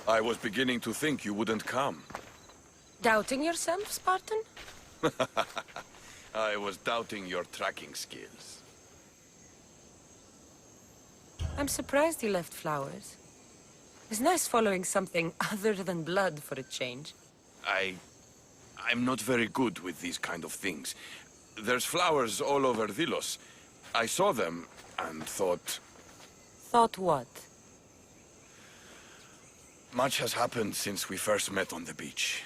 I was beginning to think you wouldn't come. Doubting yourself, Spartan? I was doubting your tracking skills. I'm surprised you left flowers. It's nice following something other than blood for a change. I'm not very good with these kind of things. There's flowers all over Delos. I saw them and thought... Thought what? Much has happened since we first met on the beach.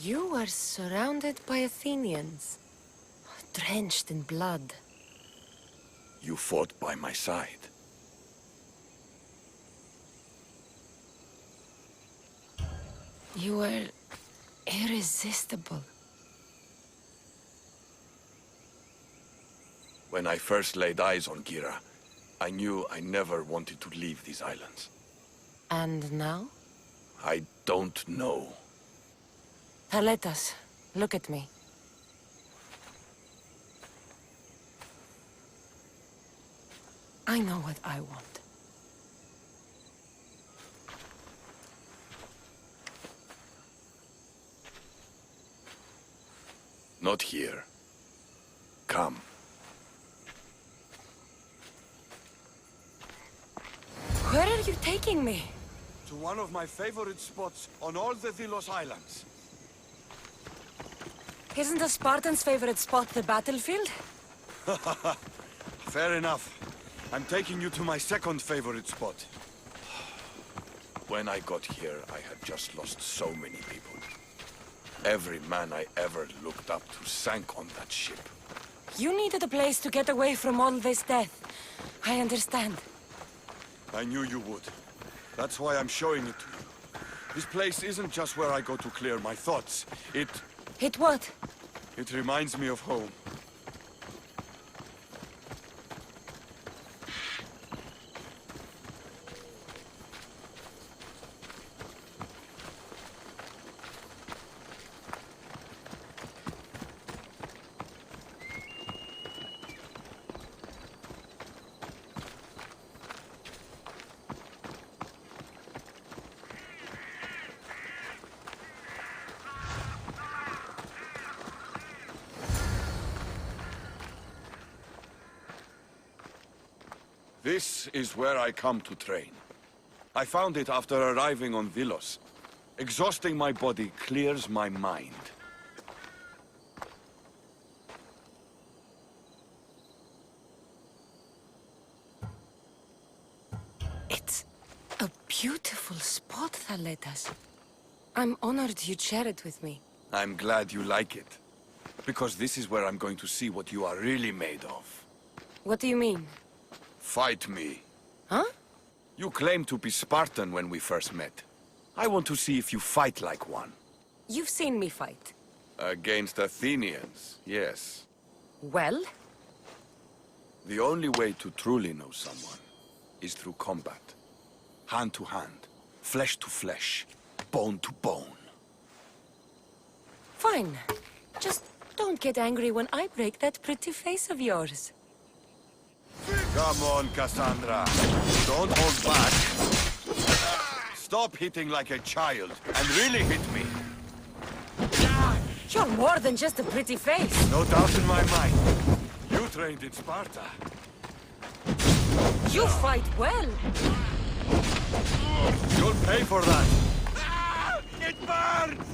You are surrounded by Athenians, drenched in blood. You fought by my side. You were irresistible. When I first laid eyes on Gira, I knew I never wanted to leave these islands. And now? I don't know. Haletas, look at me. I know what I want. Not here. Come. Where are you taking me? To one of my favorite spots on all the Delos Islands. Isn't a Spartan's favorite spot the battlefield? Fair enough. I'm taking you to my second favorite spot. When I got here, I had just lost so many people. Every man I ever looked up to sank on that ship. You needed a place to get away from all this death. I understand. I knew you would. That's why I'm showing it to you. This place isn't just where I go to clear my thoughts. It what? It reminds me of home. This is where I come to train. I found it after arriving on Delos. Exhausting my body clears my mind. It's a beautiful spot, Thaletas. I'm honored you'd share it with me. I'm glad you like it. Because this is where I'm going to see what you are really made of. What do you mean? Fight me. Huh? You claimed to be Spartan when we first met. I want to see if you fight like one. You've seen me fight. Against Athenians, yes. Well? The only way to truly know someone is through combat. Hand to hand, flesh to flesh, bone to bone. Fine. Just don't get angry when I break that pretty face of yours. Come on, Cassandra. Don't hold back. Stop hitting like a child and really hit me. You're more than just a pretty face. No doubt in my mind. You trained in Sparta. You fight well. You'll pay for that. It burns!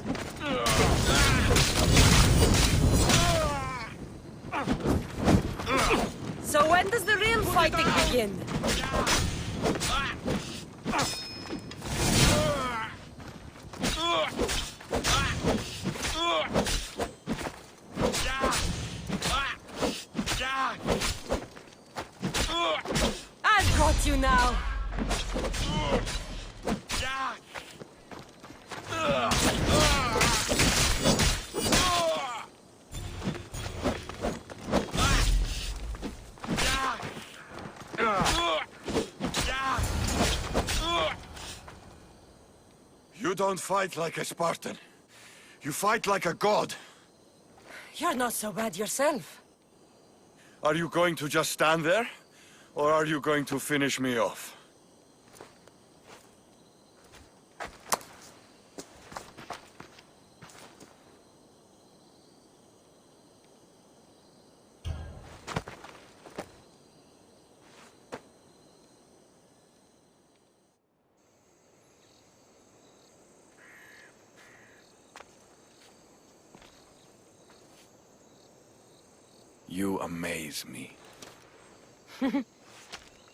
So when does the real fighting begin? I've got you now. You don't fight like a Spartan. You fight like a god. You're not so bad yourself. Are you going to just stand there? Or are you going to finish me off? You amaze me.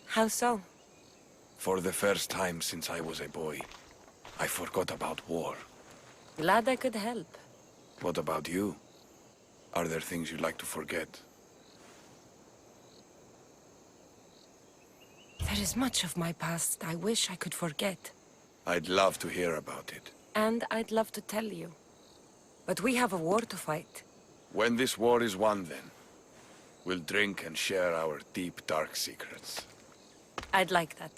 How so? For the first time since I was a boy, I forgot about war. Glad I could help. What about you? Are there things you'd like to forget? There is much of my past I wish I could forget. I'd love to hear about it. And I'd love to tell you. But we have a war to fight. When this war is won, then, we'll drink and share our deep, dark secrets. I'd like that.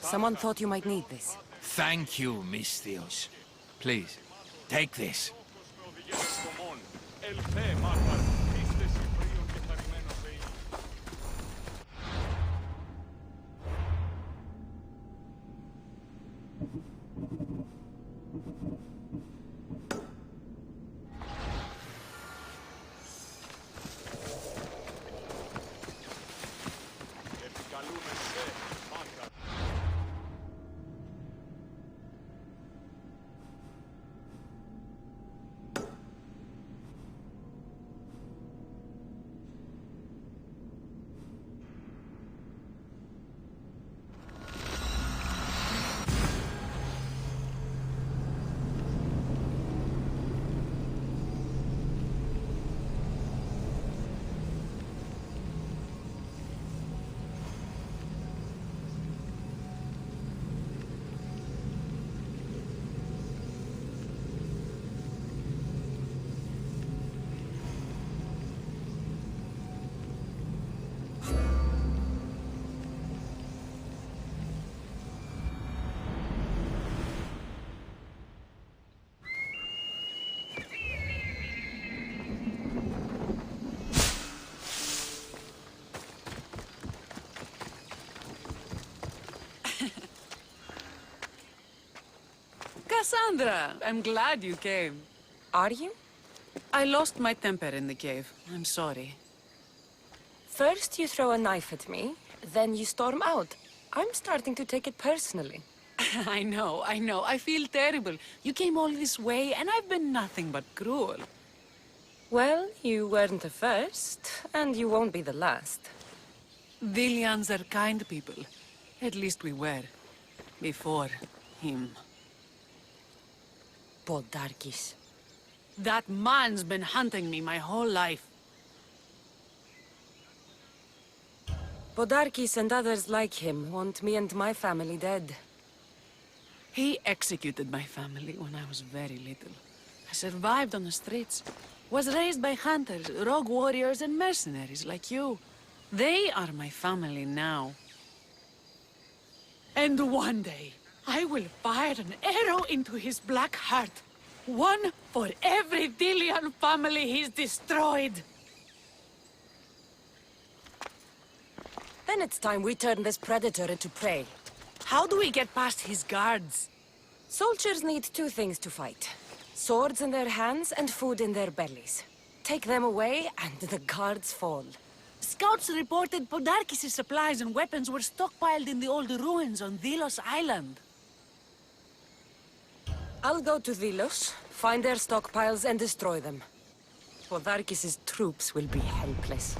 Someone thought you might need this. Thank you, Mystios. Please, take this. Cassandra, I'm glad you came. Are you? I lost my temper in the cave. I'm sorry. First you throw a knife at me, then you storm out. I'm starting to take it personally. I know. I feel terrible. You came all this way, and I've been nothing but cruel. Well, you weren't the first, and you won't be the last. Villians are kind people. At least we were. Before him. Podarkis. That man's been hunting me my whole life. Podarkis and others like him want me and my family dead. He executed my family when I was very little. I survived on the streets. Was raised by hunters, rogue warriors, and mercenaries like you. They are my family now. And one day, I will fire an arrow into his black heart. One for every Villian family he's destroyed. Then it's time we turn this predator into prey. How do we get past his guards? Soldiers need two things to fight. Swords in their hands and food in their bellies. Take them away, and the guards fall. Scouts reported Podarkis' supplies and weapons were stockpiled in the old ruins on Delos Island. I'll go to Delos, find their stockpiles and destroy them. Podarkis' troops will be helpless.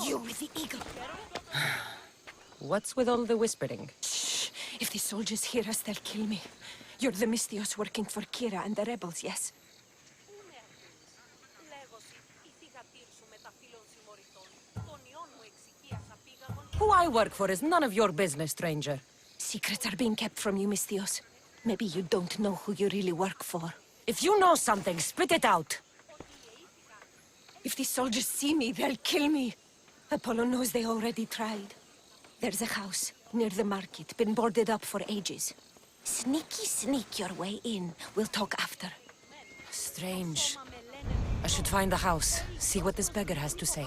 You with the eagle. What's with all the whispering? Shh. If the soldiers hear us, they'll kill me. You're the Mystios working for Kira and the rebels, yes? Who I work for is none of your business, stranger. Secrets are being kept from you, Mystios. Maybe you don't know who you really work for. If you know something, spit it out! If the soldiers see me, they'll kill me. Apollo knows they already tried. There's a house near the market, been boarded up for ages. Sneak your way in. We'll talk after. Strange. I should find the house, see what this beggar has to say.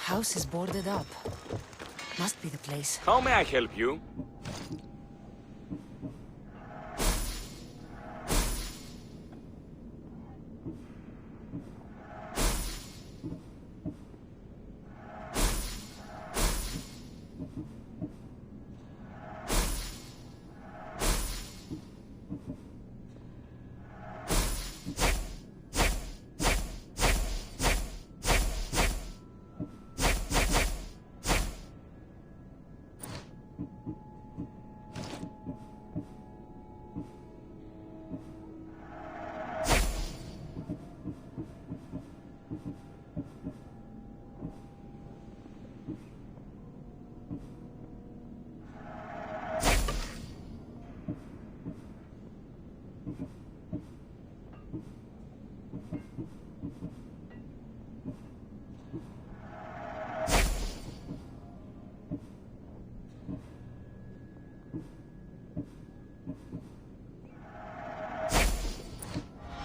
House is boarded up. Must be the place. How may I help you?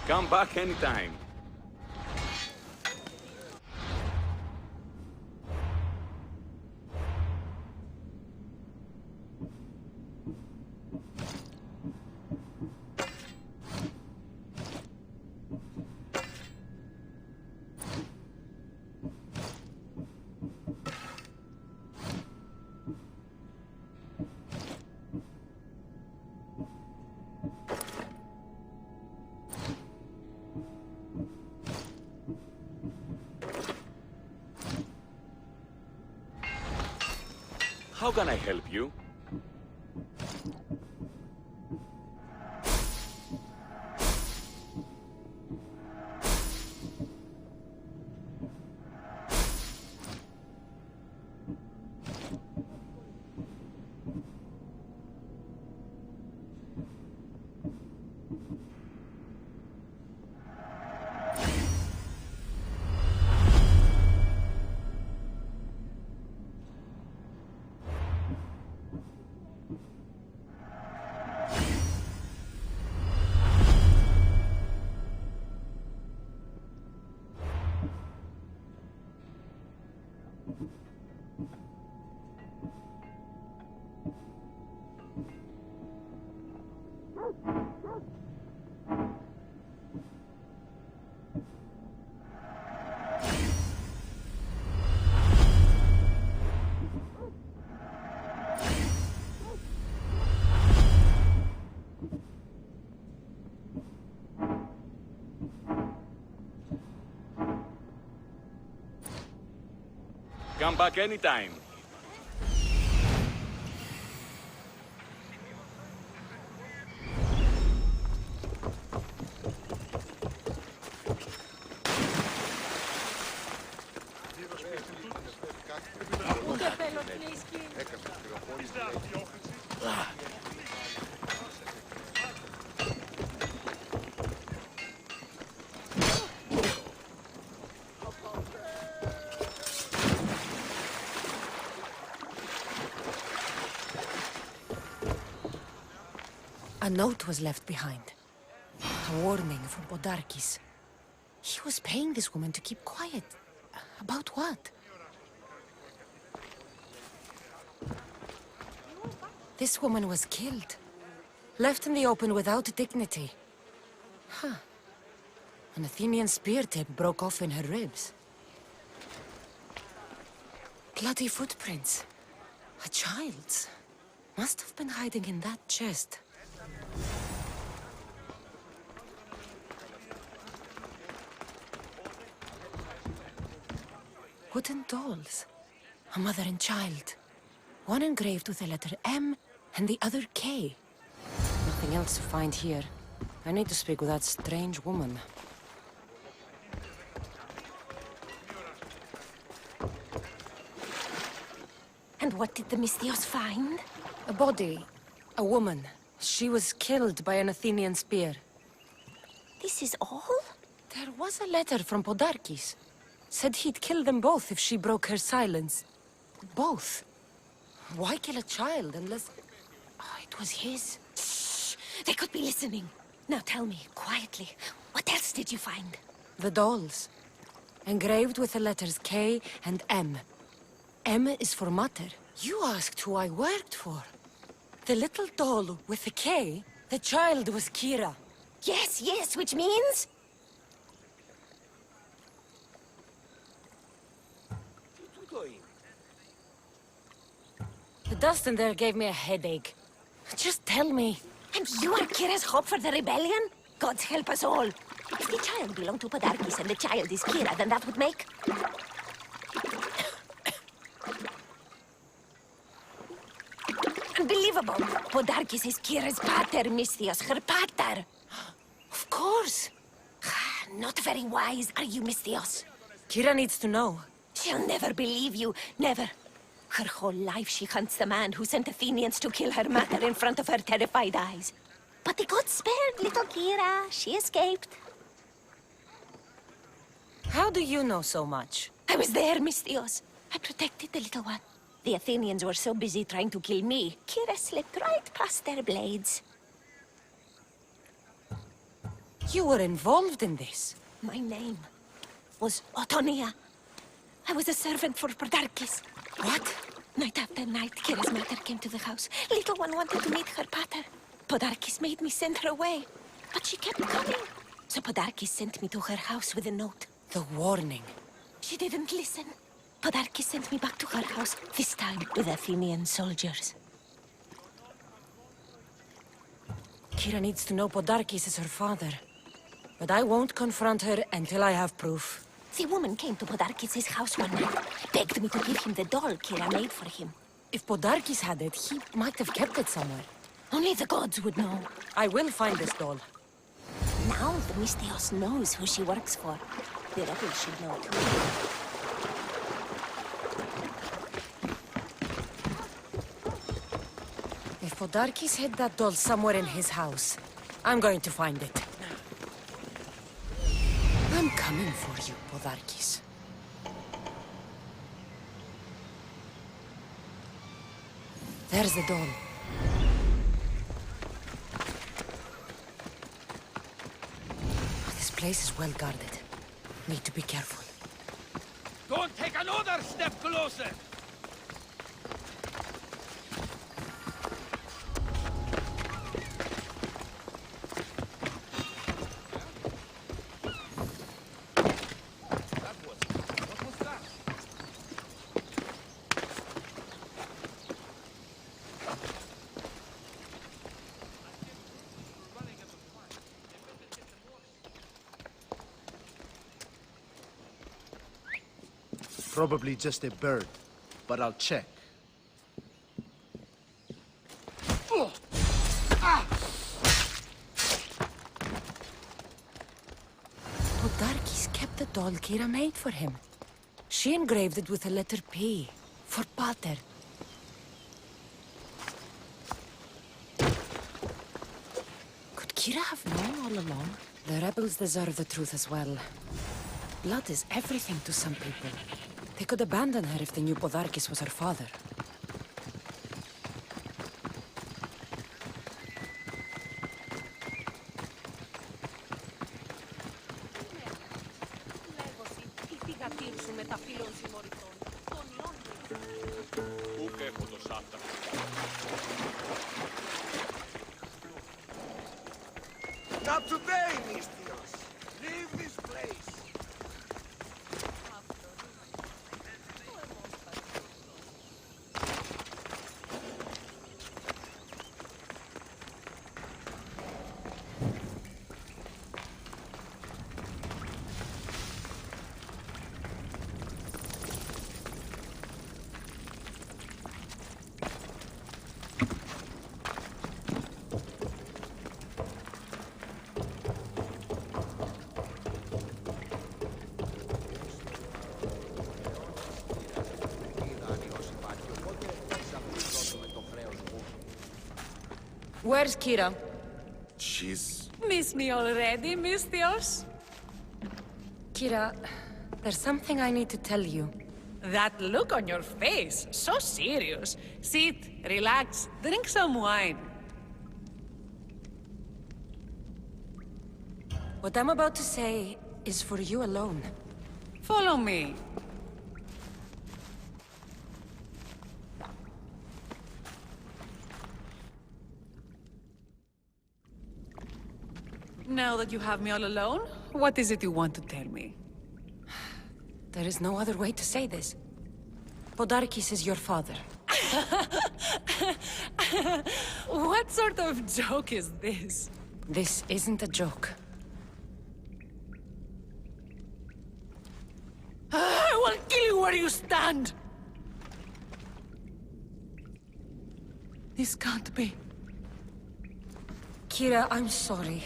Come back anytime. How can I help you? Come back anytime. A note was left behind. A warning from Podarkis. He was paying this woman to keep quiet. About what? This woman was killed. Left in the open without dignity. Huh. An Athenian spear tip broke off in her ribs. Bloody footprints. A child's. Must have been hiding in that chest. Wooden dolls. A mother and child. One engraved with the letter M and the other K. Nothing else to find here. I need to speak with that strange woman. And what did the Mystios find? A body. A woman. She was killed by an Athenian spear. This is all? There was a letter from Podarkis. Said he'd kill them both if she broke her silence. Both. Why kill a child unless... Oh, it was his. Shh! They could be listening. Now tell me, quietly, what else did you find? The dolls. Engraved with the letters K and M. M is for Mater. You asked who I worked for. The little doll with the K, the child was Kira. Yes, yes, which means? The dust in there gave me a headache. Just tell me. And you are Kira's hope for the rebellion? God help us all. If the child belonged to Podarkis and the child is Kira, then that would make... Unbelievable! Podarkis is Kira's pater, Mystios, her pater! Of course. Not very wise, are you, Mystios? Kira needs to know. She'll never believe you, never. Her whole life she hunts the man who sent Athenians to kill her mater in front of her terrified eyes. But the gods spared little Kira. She escaped. How do you know so much? I was there, Mystios. I protected the little one. The Athenians were so busy trying to kill me, Kira slipped right past their blades. You were involved in this. My name was Otonia. I was a servant for Podarkis. What? Night after night, Kira's mater came to the house. Little one wanted to meet her pater. Podarkis made me send her away. But she kept coming. So Podarkis sent me to her house with a note. The warning. She didn't listen. Podarkis sent me back to her house, this time with Athenian soldiers. Kira needs to know Podarkis is her father. But I won't confront her until I have proof. The woman came to Podarkis' house one night, begged me to give him the doll Kira made for him. If Podarkis had it, he might have kept it somewhere. Only the gods would know. I will find this doll. Now the Mystios knows who she works for. The rebels should know too. If Podarkis hid that doll somewhere in his house, I'm going to find it. I'm coming for you, Podarkis. There's the doll. This place is well guarded. Need to be careful. Don't take another step closer! Probably just a bird, but I'll check. Podarkis kept the doll Kira made for him. She engraved it with the letter P, for Pater. Could Kira have known all along? The rebels deserve the truth as well. Blood is everything to some people. They could abandon her if they knew Podarkis was her father. Not today, Mistios! Leave this place! Where's Kira? She's... Miss me already, Mistios? Kira, there's something I need to tell you. That look on your face, so serious. Sit, relax, drink some wine. What I'm about to say is for you alone. Follow me. Now that you have me all alone, what is it you want to tell me? There is no other way to say this. Podarkis is your father. What sort of joke is this? This isn't a joke. I will kill you where you stand! This can't be. Kira, I'm sorry.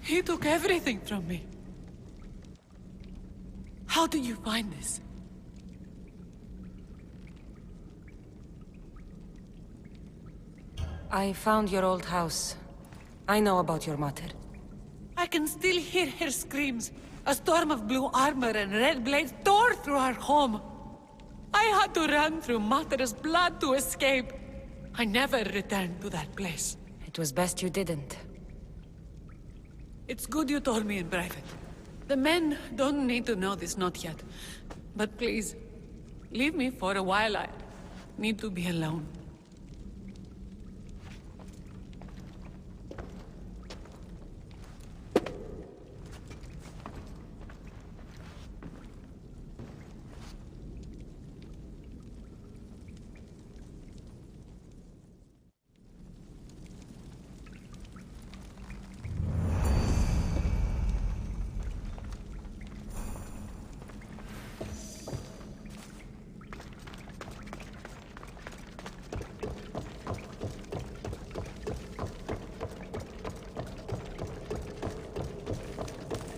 He took everything from me. How did you find this? I found your old house. I know about your mother. I can still hear her screams. A storm of blue armor and red blades tore through our home. I had to run through Mater's blood to escape. I never returned to that place. It was best you didn't. It's good you told me in private. The men don't need to know this, not yet. But please, leave me for a while. I need to be alone.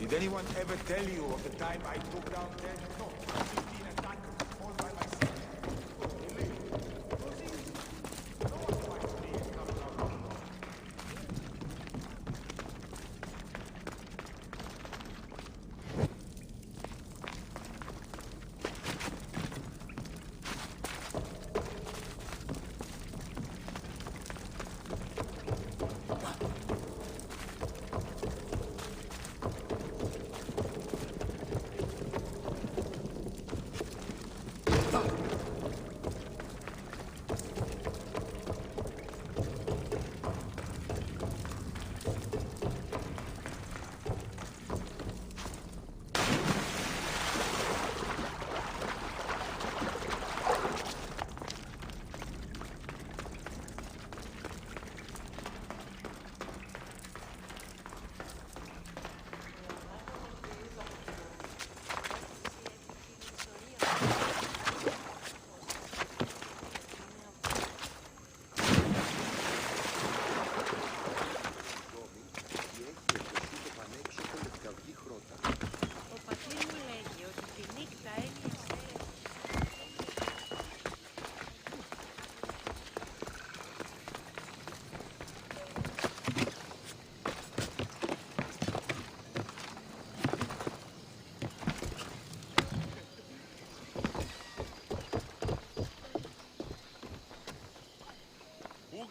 Did anyone ever tell you of the time I took down 10? No, 15 attackers, all by myself. Believe me, those easy. No one fights me and comes out on top.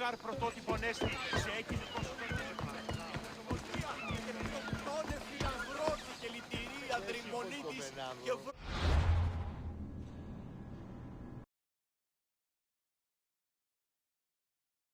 Oscar πρωτότυπο Νέστη σε έκοινικο φιλανθρώπη και λυτηρία δρυμονίτης και